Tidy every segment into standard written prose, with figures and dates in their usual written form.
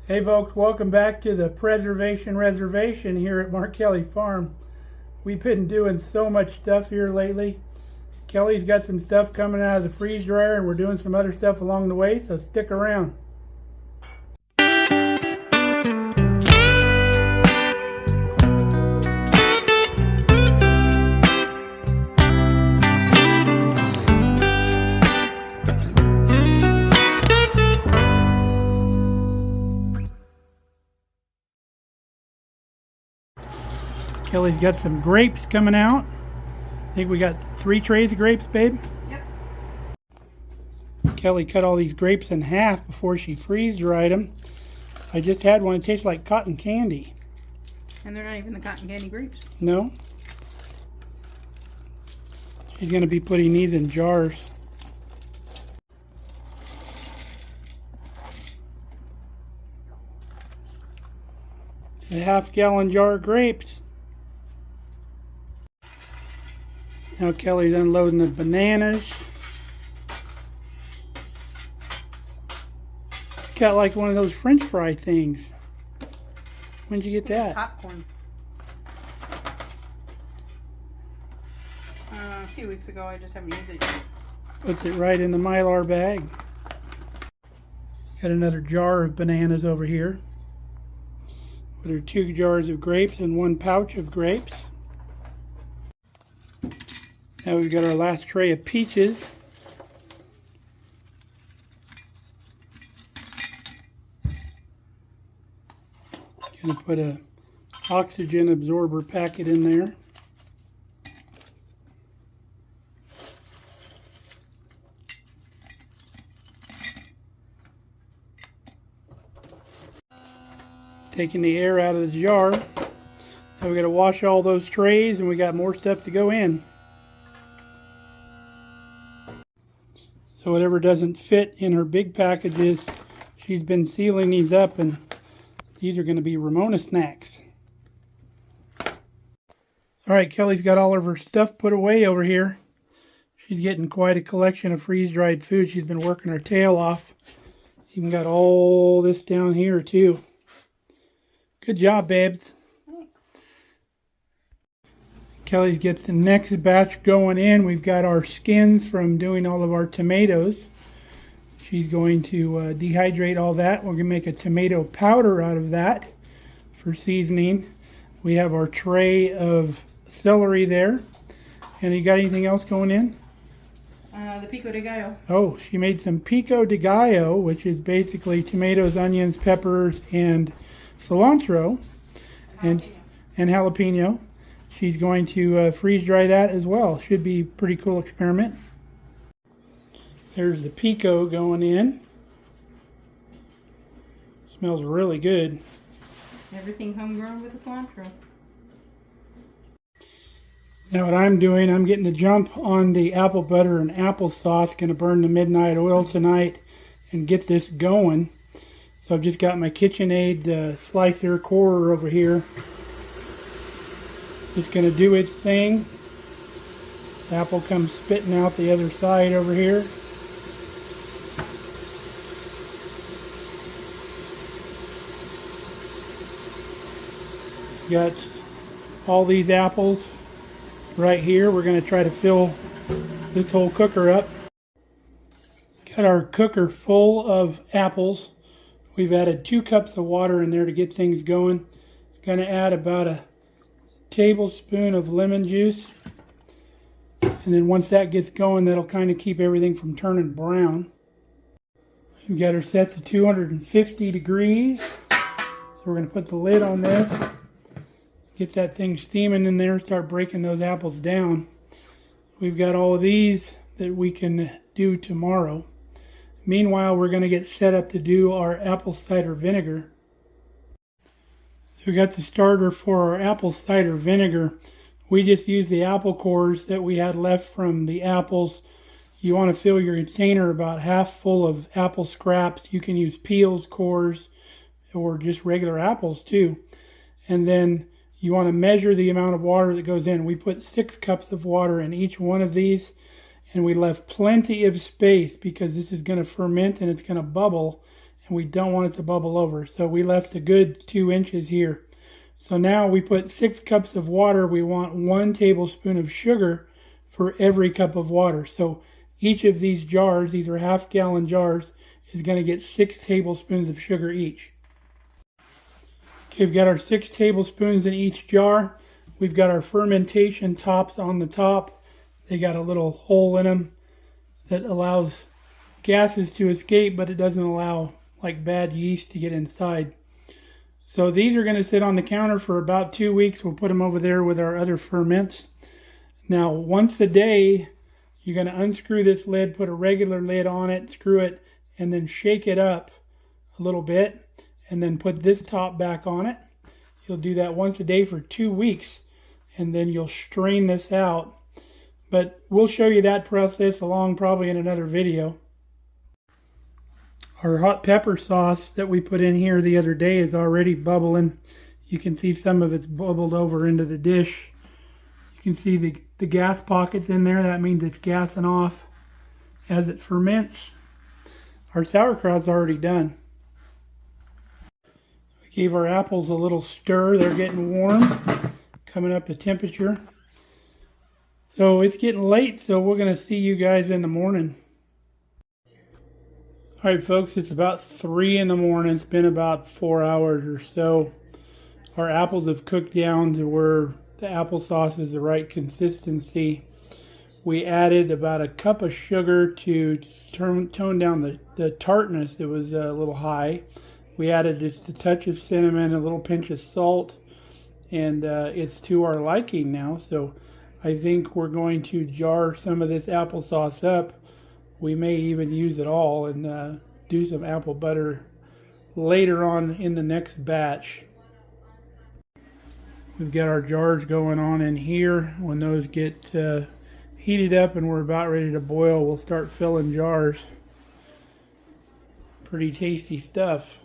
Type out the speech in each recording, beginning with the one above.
Hey folks, welcome back to the Preservation Reservation here at Markelly Farm. We've been doing so much stuff here lately. Kelly's got some stuff coming out of the freeze dryer and we're doing some other stuff along the way, so stick around. Kelly's got some grapes coming out. I think we got 3 trays of grapes, babe? Yep. Kelly cut all these grapes in half before she freeze dried them. I just had one. It tastes like cotton candy. And they're not even the cotton candy grapes. No. She's going to be putting these in jars. A half-gallon jar of grapes. Now Kelly's unloading the bananas. Got like one of those French fry things. When'd you get that? Popcorn. A few weeks ago. I just haven't used it yet. Puts it right in the Mylar bag. Got another jar of bananas over here. With her 2 jars of grapes and 1 pouch of grapes. Now we've got our last tray of peaches. Gonna put a oxygen absorber packet in there. Taking the air out of the jar. Now we gotta wash all those trays and we got more stuff to go in. So whatever doesn't fit in her big packages, she's been sealing these up, and these are going to be Ramona snacks. Alright, Kelly's got all of her stuff put away over here. She's getting quite a collection of freeze-dried food. She's been working her tail off. Even got all this down here too. Good job, babes. Kelly's got the next batch going in. We've got our skins from doing all of our tomatoes. She's going to dehydrate all that. We're going to make a tomato powder out of that for seasoning. We have our tray of celery there. And you got anything else going in? The pico de gallo. Oh, she made some pico de gallo, which is basically tomatoes, onions, peppers, and cilantro. And jalapeno. She's going to freeze dry that as well. Should be a pretty cool experiment. There's the pico going in. Smells really good. Everything homegrown with the cilantro. Now what I'm doing, I'm getting the jump on the apple butter and applesauce. Going to burn the midnight oil tonight and get this going. So I've just got my KitchenAid slicer corer over here. It's going to do its thing. The apple comes spitting out the other side over here. Got all these apples right here. We're going to try to fill this whole cooker up. Got our cooker full of apples. We've added 2 cups of water in there to get things going. Going to add about a tablespoon of lemon juice, and then once that gets going, that'll kind of keep everything from turning brown. We've got her set to 250 degrees, so we're going to put the lid on this, get that thing steaming in there, start breaking those apples down. We've got all of these that we can do tomorrow. Meanwhile, we're going to get set up to do our apple cider vinegar. We got the starter for our apple cider vinegar. We just used the apple cores that we had left from the apples. You want to fill your container about half full of apple scraps. You can use peels, cores, or just regular apples too. And then you want to measure the amount of water that goes in. We put 6 cups of water in each one of these, and we left plenty of space because this is going to ferment and it's going to bubble. and we don't want it to bubble over. So we left a good 2 inches here. So now we put 6 cups of water. We want 1 tablespoon of sugar for every cup of water. So each of these jars, these are half-gallon jars, is going to get 6 tablespoons of sugar each. Okay, we've got our 6 tablespoons in each jar. We've got our fermentation tops on the top. They got a little hole in them that allows gases to escape, but it doesn't allow like bad yeast to get inside. So these are going to sit on the counter for about 2 weeks. We'll put them over there with our other ferments. Now, once a day, you're going to unscrew this lid, put a regular lid on it, screw it, and then shake it up a little bit, and then put this top back on it. You'll do that once a day for 2 weeks, and then you'll strain this out. But we'll show you that process along probably in another video. Our hot pepper sauce that we put in here the other day is already bubbling. You can see some of it's bubbled over into the dish. You can see the gas pockets in there. That means it's gassing off as it ferments. Our sauerkraut's already done. We gave our apples a little stir. They're getting warm, coming up to temperature. So it's getting late, so we're going to see you guys in the morning. Alright folks, it's about 3 in the morning. It's been about 4 hours or so. Our apples have cooked down to where the applesauce is the right consistency. We added about a cup of sugar to tone down the tartness. It was a little high. We added just a touch of cinnamon, a little pinch of salt, and it's to our liking now. So I think we're going to jar some of this applesauce up. We may even use it all and do some apple butter later on in the next batch. We've got our jars going on in here. When those get heated up and we're about ready to boil, we'll start filling jars. Pretty tasty stuff.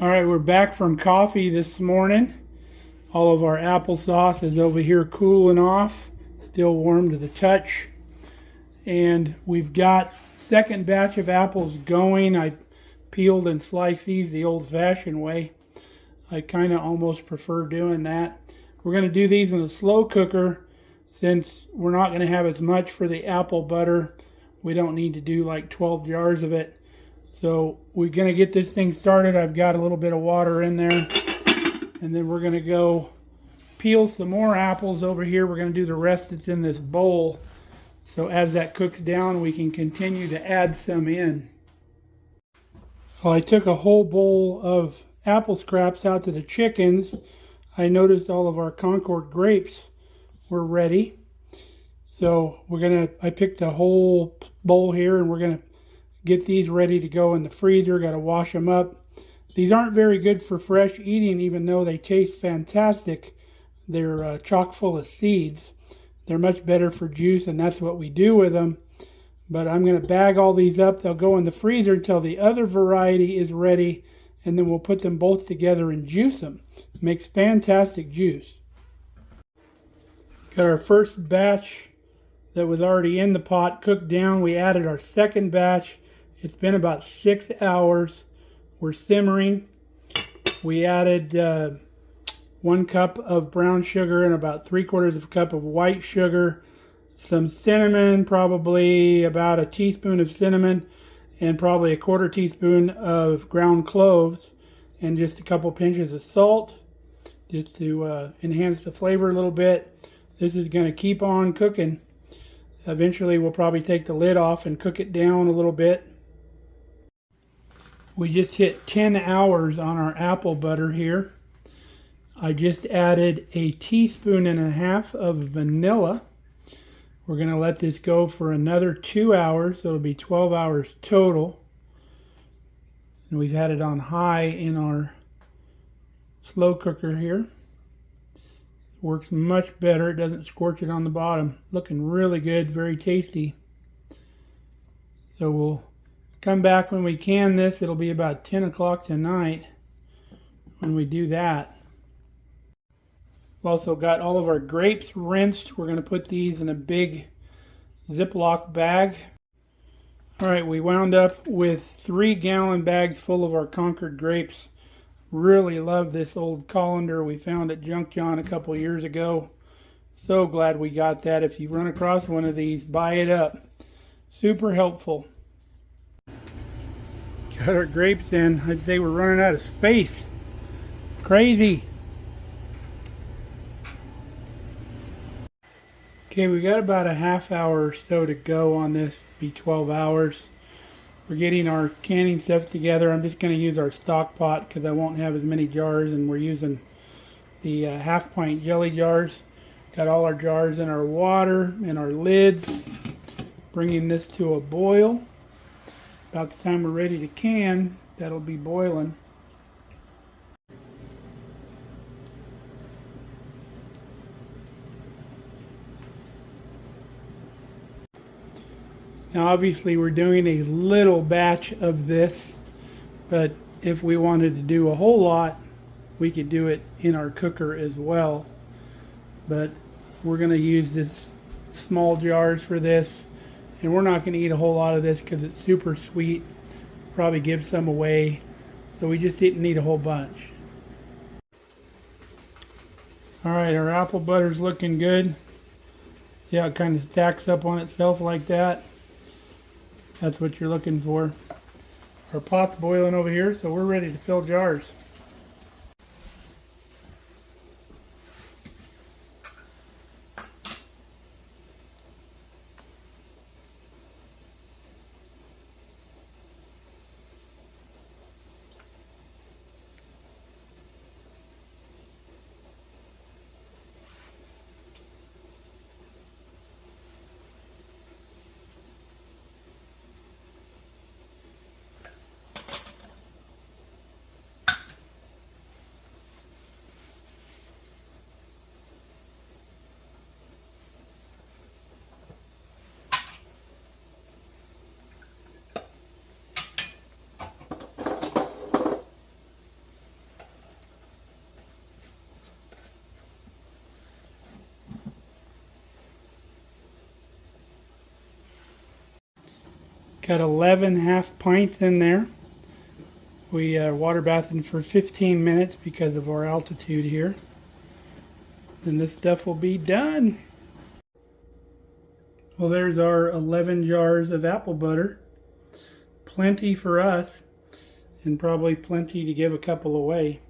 Alright, we're back from coffee this morning. All of our applesauce is over here cooling off, still warm to the touch. And we've got second batch of apples going. I peeled and sliced these the old-fashioned way. I kind of almost prefer doing that. We're going to do these in a slow cooker since we're not going to have as much for the apple butter. We don't need to do like 12 jars of it. So we're going to get this thing started. I've got a little bit of water in there. And then we're going to go peel some more apples over here. We're going to do the rest that's in this bowl. So as that cooks down, we can continue to add some in. Well, I took a whole bowl of apple scraps out to the chickens. I noticed all of our Concord grapes were ready. So I picked a whole bowl here and we're going to get these ready to go in the freezer. Got to wash them up. These aren't very good for fresh eating, even though they taste fantastic. They're chock full of seeds. They're much better for juice, and that's what we do with them. But I'm going to bag all these up. They'll go in the freezer until the other variety is ready, and then we'll put them both together and juice them. It makes fantastic juice. Got our first batch that was already in the pot cooked down. We added our second batch. It's been about 6 hours. We're simmering. We added 1 cup of brown sugar and about 3/4 of a cup of white sugar. some cinnamon, probably about a teaspoon of cinnamon, and probably a quarter teaspoon of ground cloves, and just a couple pinches of salt, just to enhance the flavor a little bit. This is going to keep on cooking. Eventually we'll probably take the lid off and cook it down a little bit. We just hit 10 hours on our apple butter here. I just added a teaspoon and a half of vanilla. We're going to let this go for another 2 hours, so it'll be 12 hours total. And we've had it on high in our slow cooker here. Works much better. It doesn't scorch it on the bottom. Looking really good, very tasty. So we'll come back when we can this. It'll be about 10 o'clock tonight when we do that. We've also got all of our grapes rinsed. We're going to put these in a big Ziploc bag. Alright, we wound up with 3-gallon bags full of our Concord grapes. Really love this old colander we found at Junk John a couple years ago. So glad we got that. If you run across one of these, buy it up. Super helpful. Got our grapes in. I'd say we're running out of space. Crazy. Okay, we got about a half hour or so to go on this. Be 12 hours. We're getting our canning stuff together. I'm just going to use our stock pot because I won't have as many jars, and we're using the half pint jelly jars. Got all our jars in our water and our lids. Bringing this to a boil. About the time we're ready to can, that'll be boiling. Now obviously we're doing a little batch of this, but if we wanted to do a whole lot, we could do it in our cooker as well. But we're going to use this small jars for this, and we're not going to eat a whole lot of this because it's super sweet. Probably give some away, so we just didn't need a whole bunch. Alright, our apple butter's looking good. See how it kind of stacks up on itself like that? That's what you're looking for. Our pot's boiling over here, so we're ready to fill jars. Got 11 half pints in there. We water bathing for 15 minutes because of our altitude here. Then this stuff will be done. Well, there's our 11 jars of apple butter. Plenty for us, and probably plenty to give a couple away.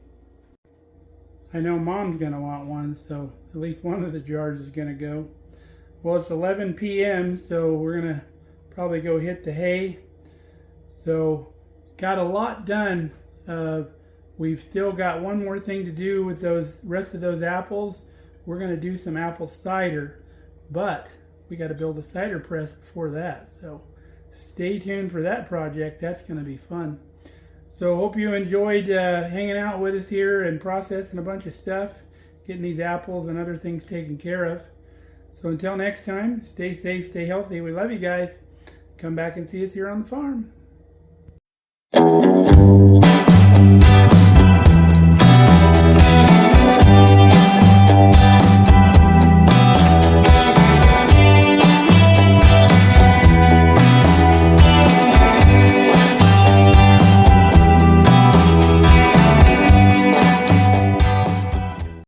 I know Mom's going to want one, so at least one of the jars is going to go. Well, it's 11 p.m., so we're going to probably go hit the hay. So got a lot done. We've still got one more thing to do with those rest of those apples. We're going to do some apple cider, but we got to build a cider press before that. So stay tuned for that project. That's going to be fun. So hope you enjoyed hanging out with us here and processing a bunch of stuff, getting these apples and other things taken care of. So until next time, stay safe, stay healthy. We love you guys. Come back and see us here on the farm.